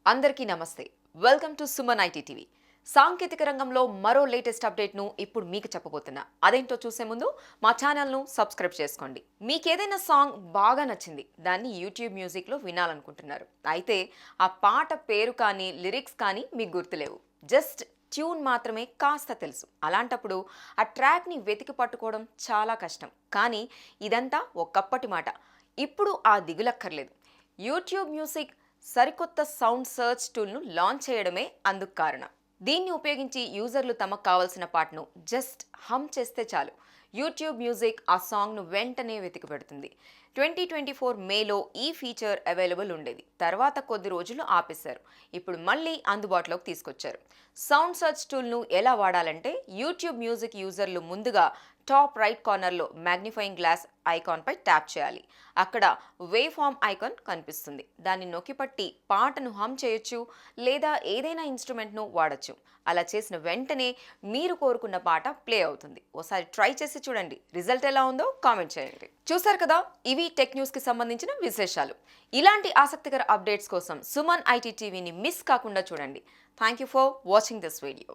అందరికీ నమస్తే. Welcome to Suman IT TV. సాంకేతిక రంగంలో మరో లేటెస్ట్ అప్డేట్ను ఇప్పుడు మీకు చెప్పబోతున్నా. అదేంటో చూసే ముందు మా ఛానల్ను సబ్స్క్రైబ్ చేసుకోండి. మీకేదైనా సాంగ్ బాగా నచ్చింది, దాన్ని యూట్యూబ్ మ్యూజిక్లో వినాలనుకుంటున్నారు. అయితే ఆ పాట పేరు కానీ లిరిక్స్ కానీ మీకు గుర్తులేవు. జస్ట్ ట్యూన్ మాత్రమే కాస్త తెలుసు. అలాంటప్పుడు ఆ ట్రాక్ని వెతికి పట్టుకోవడం చాలా కష్టం. కానీ ఇదంతా ఒకప్పటి మాట. ఇప్పుడు ఆ దిగులక్కర్లేదు. యూట్యూబ్ మ్యూజిక్ సరికొత్త సౌండ్ సర్చ్ టూల్ను లాంచ్ చేయడమే అందుకు కారణం. దీన్ని ఉపయోగించి యూజర్లు తమకు కావాల్సిన పాటను జస్ట్ హమ్ చేస్తే చాలు, యూట్యూబ్ మ్యూజిక్ ఆ సాంగ్ను వెంటనే వెతికి పెడుతుంది. 2024 మేలో ఈ ఫీచర్ అవైలబుల్ ఉండేది. తర్వాత కొద్ది రోజులు ఆపేశారు. ఇప్పుడు మళ్ళీ అందుబాటులోకి తీసుకొచ్చారు. సౌండ్ సర్చ్ టూల్ను ఎలా వాడాలంటే, యూట్యూబ్ మ్యూజిక్ యూజర్లు ముందుగా టాప్ రైట్ కార్నర్లో మ్యాగ్నిఫైయింగ్ గ్లాస్ ఐకాన్పై ట్యాప్ చేయాలి. అక్కడ వేవ్ ఫామ్ ఐకాన్ కనిపిస్తుంది. దాన్ని నొక్కిపట్టి పాటను హమ్ చేయొచ్చు, లేదా ఏదైనా ఇన్స్ట్రుమెంట్ను వాడచ్చు. అలా చేసిన వెంటనే మీరు కోరుకున్న పాట ప్లే అవుతుంది. ఓసారి ట్రై చేసి చూడండి. రిజల్ట్ ఎలా ఉందో కామెంట్ చేయండి. చూసారు కదా, ఇవి టెక్ న్యూస్కి సంబంధించిన విశేషాలు. ఇలాంటి ఆసక్తికర అప్డేట్స్ కోసం సుమన్ ఐటీ టీవీని మిస్ కాకుండా చూడండి. Thank you for watching this video.